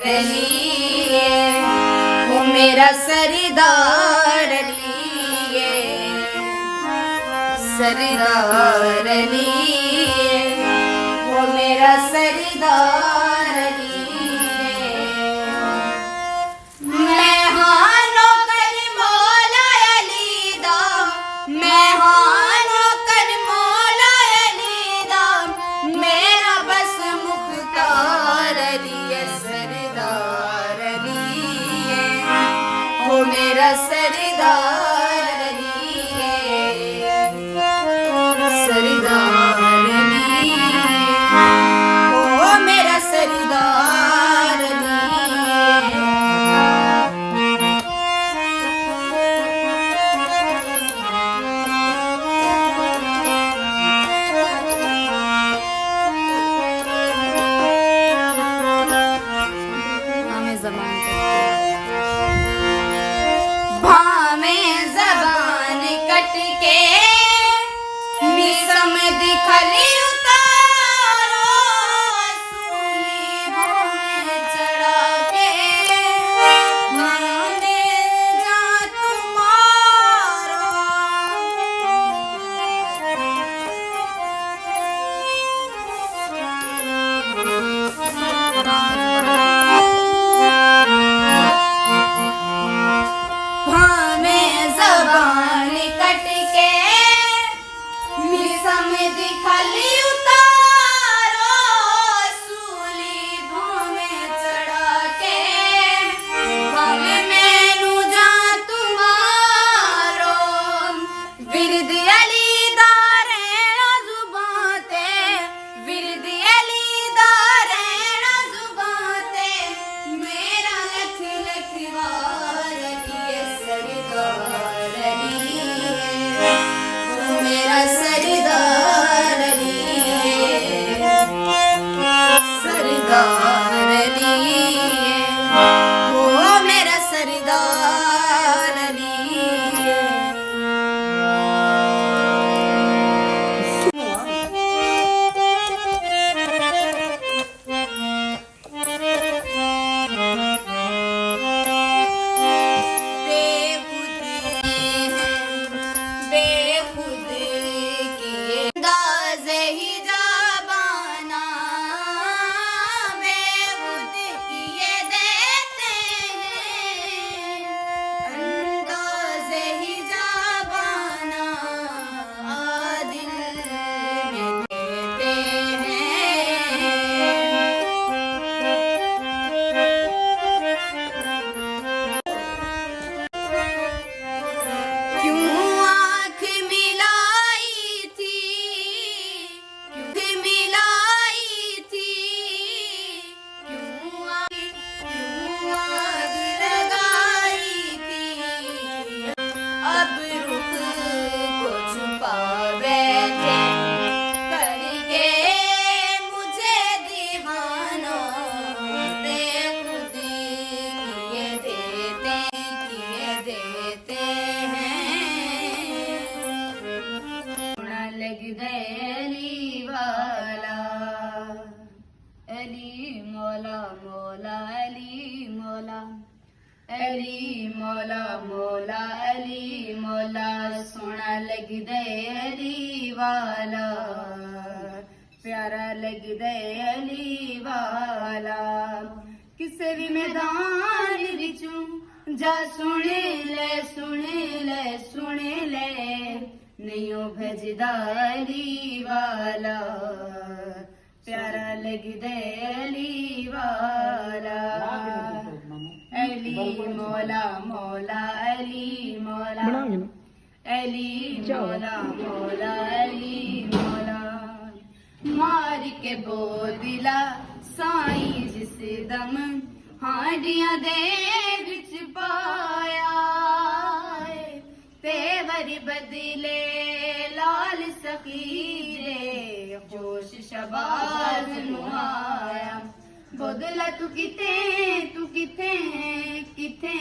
लिए वो मेरा सरदार लिए, सरदार लिए वो मेरा सरदार लिए। मैं हाँ नौकर मौला अली दा, मैं हाँ नौकर मौला अली दा, मेरा बस मुख्तार लिए सरदार लिए वो मेरा सरदार लिए, सरदार लिए वो मेरा सरदार लिए। हमें ज़बान भावें ज़बान कट के मिसम दिखली उतारो, सूली भावें चढ़ा के माने जा तुम्हारो। भावें ज़बान कट के मिसम दिखली उतारो, सूली भावें चढ़ा के भावें मैनू जा तुम्हारो। विरद अली दा रहना ज़ुबां ते, विरद अली दा रहना ज़ुबां ते, मेरा लख लख वार लिए सरदार लिए वो मेरा सरदार लिए, सरदार लिए वो मेरा सरदार लिए। बेखुद किए अंदाज़े ही ज़बाना, बेखुद किए देते हैं, अंदाज़े ही ज़बाना दिल में देते हैं। क्यों आँख मिलाई थी, क्यों मिलाई थी, क्यों आग लगाई थी, अब रुख को छुपा बैठे करके मुझे दीवाना, बेखुद किए देते हैं। सोना लग गए अली वाला, अली मौला मौला अली मौला, अली मौला मौला अली मौला, सोना लग गए अली वाला, प्यारा लग गए अली वाला। किसे भी मैदान विचों जा सुन ले सुन ले सुन ले, नहीं ओ भजदा अली वाला, प्यारा लग दे अली वाला। अली मौला मौला अली मौला, अली मौला मौला अली मौला। मार के बोदिला साईं जिस दम हांडियां दे विच पाया, तेवर बदले लाल सकीरे, जोश शबाज नुआया। बोदला तू किथे किथे